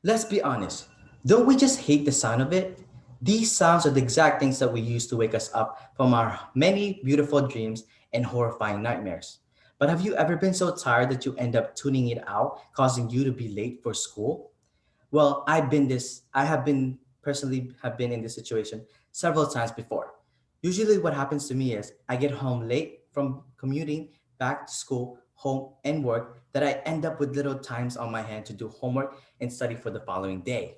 Let's be honest. Don't we just hate the sound of it? These sounds are the exact things that we use to wake us up from our many beautiful dreams and horrifying nightmares. But have you ever been so tired that you end up tuning it out, causing you to be late for school? Well, I have been personally have been in this situation several times before. Usually what happens to me is I get home late from commuting back to school, home and work that I end up with little times on my hand to do homework and study for the following day.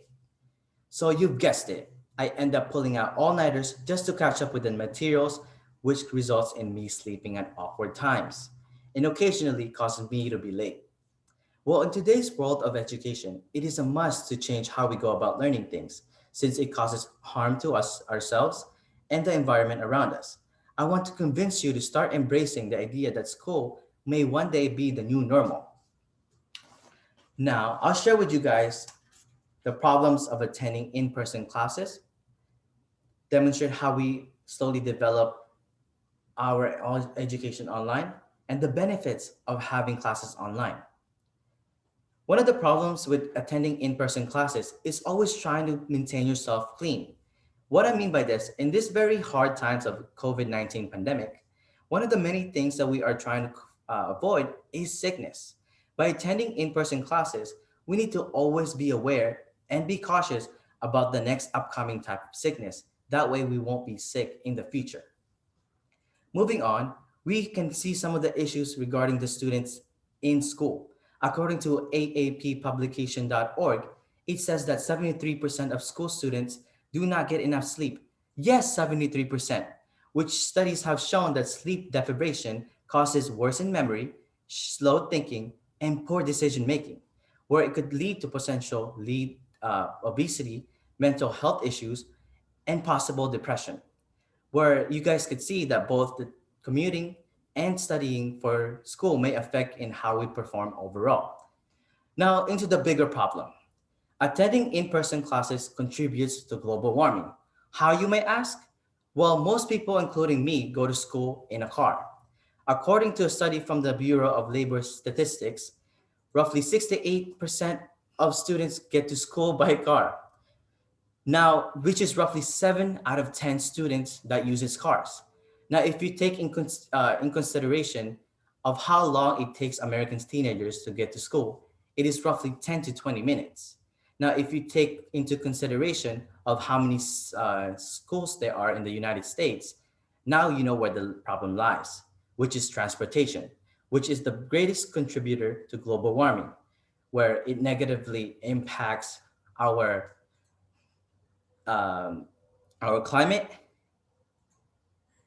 So you've guessed it. I end up pulling out all-nighters just to catch up with the materials, which results in me sleeping at awkward times and occasionally causes me to be late. Well, in today's world of education, it is a must to change how we go about learning things, since it causes harm to us ourselves and the environment around us. I want to convince you to start embracing the idea that school may one day be the new normal. Now, I'll share with you guys the problems of attending in person classes, demonstrate how we slowly develop our education online, and the benefits of having classes online. One of the problems with attending in person classes is always trying to maintain yourself clean. What I mean by this, in this very hard times of COVID-19 pandemic, one of the many things that we are trying to avoid is sickness. By attending in person classes, we need to always be aware and be cautious about the next upcoming type of sickness. That way, we won't be sick in the future. Moving on, we can see some of the issues regarding the students in school. According to aappublication.org, it says that 73% of school students do not get enough sleep. Yes, 73%, which studies have shown that sleep deprivation causes worsened memory, slow thinking, and poor decision making, where it could lead to potential lead obesity, mental health issues, and possible depression, where you guys could see that both the commuting and studying for school may affect in how we perform overall. Now, into the bigger problem. Attending in-person classes contributes to global warming. How, you may ask? Well, most people, including me, go to school in a car. According to a study from the Bureau of Labor Statistics, roughly 68% of students get to school by car. Now, which is roughly 7 out of 10 students that uses cars. Now, if you take in consideration of how long it takes Americans teenagers to get to school, it is roughly 10 to 20 minutes. Now, if you take into consideration of how many schools there are in the United States, now you know where the problem lies, which is transportation, which is the greatest contributor to global warming, where it negatively impacts our um, our climate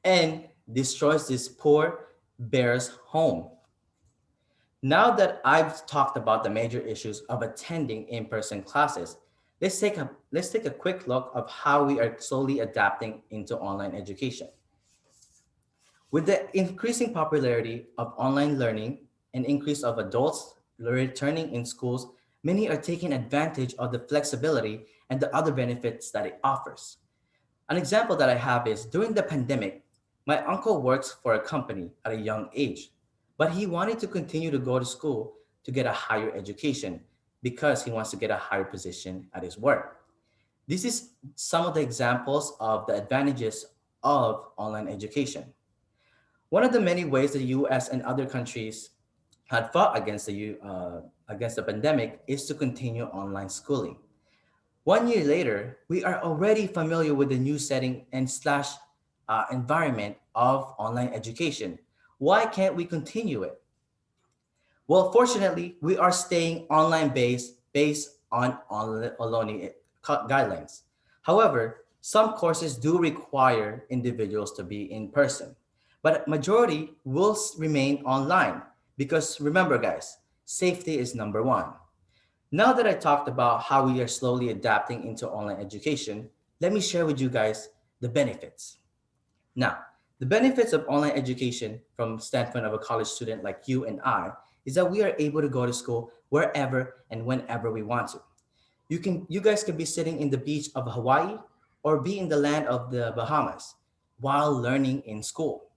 and destroys this poor bear's home. Now that I've talked about the major issues of attending in-person classes, let's take a quick look of how we are slowly adapting into online education. With the increasing popularity of online learning and increase of adults returning in schools, many are taking advantage of the flexibility and the other benefits that it offers. An example that I have is during the pandemic, my uncle works for a company at a young age, but he wanted to continue to go to school to get a higher education because he wants to get a higher position at his work. This is some of the examples of the advantages of online education. One of the many ways the US and other countries had fought against the pandemic is to continue online schooling. 1 year later, we are already familiar with the new setting and slash environment of online education. Why can't we continue it? Well, fortunately, we are staying online based on online guidelines. However, some courses do require individuals to be in person, but majority will remain online because remember, guys, safety is number one. Now that I talked about how we are slowly adapting into online education, let me share with you guys the benefits. Now, the benefits of online education from standpoint of a college student like you and I is that we are able to go to school wherever and whenever we want to. You guys could be sitting in the beach of Hawaii or be in the land of the Bahamas while learning in school.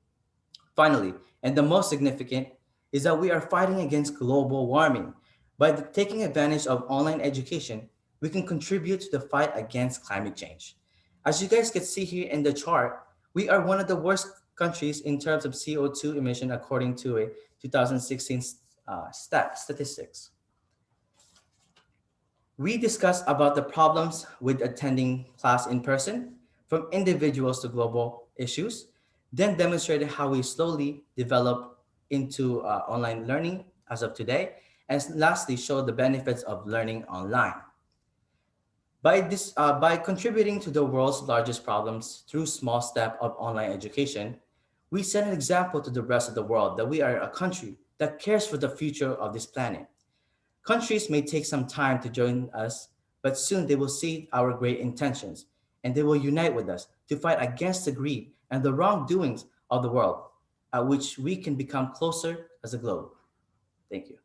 Finally, and the most significant, is that we are fighting against global warming. By taking advantage of online education, we can contribute to the fight against climate change. As you guys can see here in the chart, we are one of the worst countries in terms of CO2 emission according to a 2016 statistics. We discussed about the problems with attending class in person, from individuals to global issues, then demonstrated how we slowly develop into online learning as of today, and lastly showed the benefits of learning online. By contributing to the world's largest problems through small step of online education, we set an example to the rest of the world that we are a country that cares for the future of this planet. Countries may take some time to join us, but soon they will see our great intentions and they will unite with us to fight against the greed and the wrongdoings of the world, at which we can become closer as a globe. Thank you.